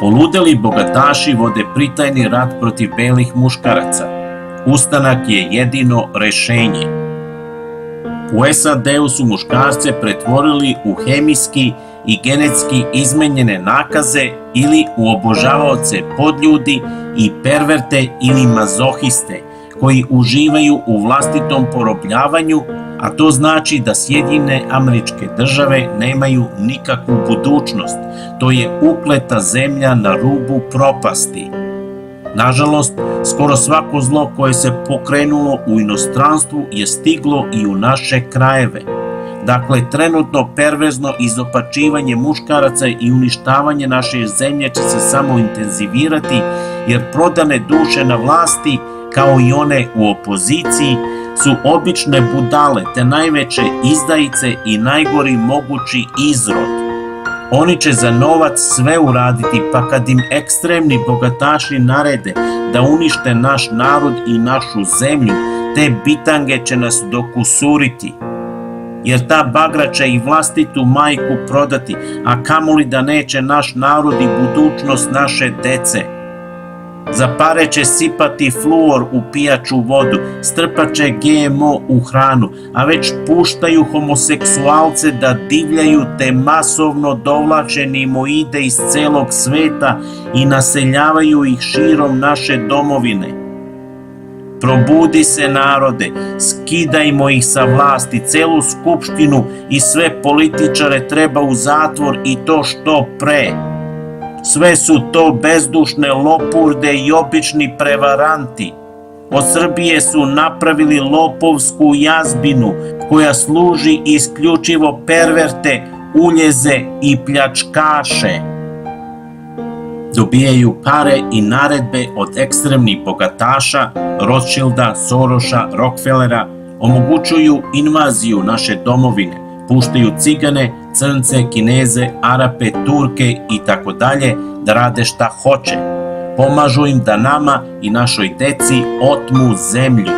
Poludeli bogataši vode pritajni rat protiv belih muškaraca. Ustanak je jedino rešenje. U SAD-u su muškarce pretvorili u hemijski i genetski izmenjene nakaze ili u obožavaoce podljudi i perverte ili mazohiste koji uživaju u vlastitom porobljavanju, a to znači da Sjedinjene Američke Države nemaju nikakvu budućnost. To je ukleta zemlja na rubu propasti. Nažalost, skoro svako zlo koje se pokrenulo u inostranstvu je stiglo i u naše krajeve. Dakle, trenutno perverzno izopačivanje muškaraca i uništavanje naše zemlje će se samo intenzivirati, jer prodane duše na vlasti, kao i one u opoziciji, su obične budale te najveće izdajice i najgori mogući izrod. Oni će za novac sve uraditi, pa kad im ekstremni bogataši narede da unište naš narod i našu zemlju, te bitange će nas dokusuriti. Jer ta bagra će i vlastitu majku prodati, a kamoli da neće naš narod i budućnost naše dece. Za pare će sipati fluor u pijaću vodu, strpat će GMO u hranu, a već puštaju homoseksualce da divljaju te masovno dovlače nimoide iz celog sveta i naseljavaju ih širom naše domovine. Probudi se, narode, skidajmo ih sa vlasti, celu skupštinu i sve političare treba u zatvor i to što pre. Sve su to bezdušne lopurde i obični prevaranti. Od Srbije su napravili lopovsku jazbinu koja služi isključivo perverte, uljeze i pljačkaše. Dobijaju pare i naredbe od ekstremnih bogataša, Rothschilda, Soroša, Rockefellera, omogućuju invaziju naše domovine, puštaju cigane, crnce, Kineze, Arape, Turke i tako dalje da rade šta hoće. Pomažu im da nama i našoj deci otmu zemlju.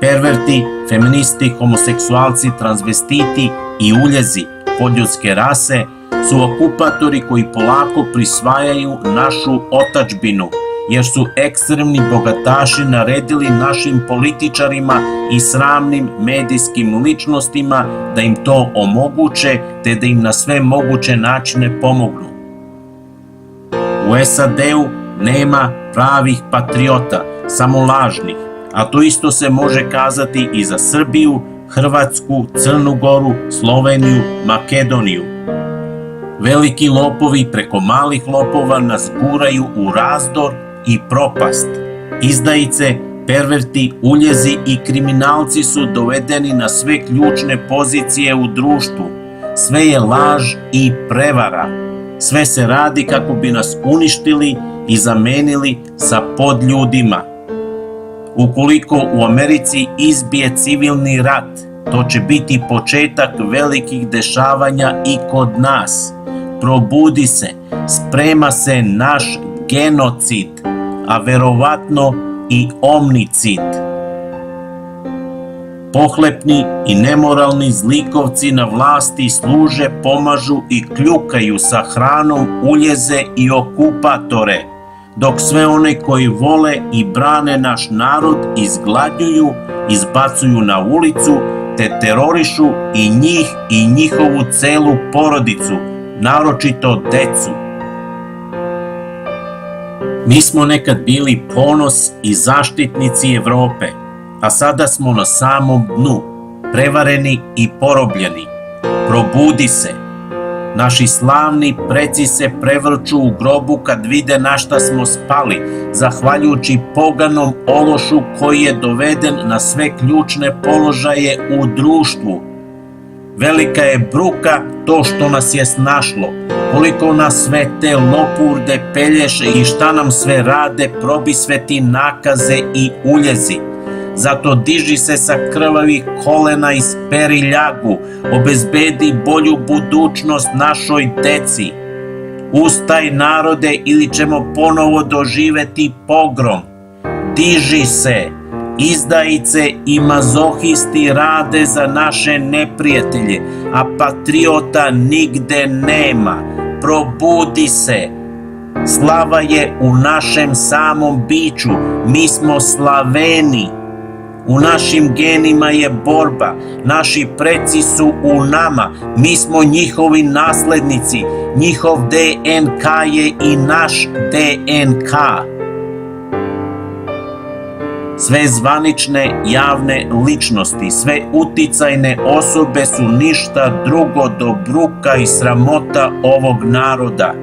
Perverti, feministi, homoseksualci, transvestiti i uljezi podljudske rase su okupatori koji polako prisvajaju našu otadžbinu, jer su ekstremni bogataši naredili našim političarima i sramnim medijskim ličnostima da im to omoguće, te da im na sve moguće načine pomognu. U SAD-u nema pravih patriota, samo lažnih, a to isto se može kazati i za Srbiju, Hrvatsku, Crnu Goru, Sloveniju, Makedoniju. Veliki lopovi preko malih lopova nas guraju u razdor i propast. Izdajice, perverti, uljezi i kriminalci su dovedeni na sve ključne pozicije u društvu. Sve je laž i prevara. Sve se radi kako bi nas uništili i zamenili sa podljudima. Ukoliko u Americi izbije civilni rat, to će biti početak velikih dešavanja i kod nas. Probudi se, sprema se naš genocid, a verovatno i omnicid. Pohlepni i nemoralni zlikovci na vlasti služe, pomažu i kljukaju sa hranom uljeze i okupatore, dok sve one koji vole i brane naš narod izgladnjuju, izbacuju na ulicu, te terorišu i njih i njihovu celu porodicu, naročito decu. Mi smo nekad bili ponos i zaštitnici Evrope, a sada smo na samom dnu, prevareni i porobljeni. Probudi se. Naši slavni preci se prevrću u grobu kad vide na šta smo spali, zahvaljujući poganom ološu koji je doveden na sve ključne položaje u društvu. Velika je bruka to što nas je snašlo, koliko nas sve te lopurde pelješe i šta nam sve rade probisveti nakaze i uljezi. Zato diži se sa krvavih kolena i speri ljagu, obezbedi bolju budućnost našoj deci. Ustaj, narode, ili ćemo ponovo doživeti pogrom. Diži se, izdajice i mazohisti rade za naše neprijatelje, a patriota nigde nema. Probudi se. Slava je u našem samom biću, mi smo Slaveni. U našim genima je borba, naši preci su u nama, mi smo njihovi naslednici, njihov DNK je i naš DNK. Sve zvanične javne ličnosti, sve uticajne osobe su ništa drugo do bruka i sramota ovog naroda.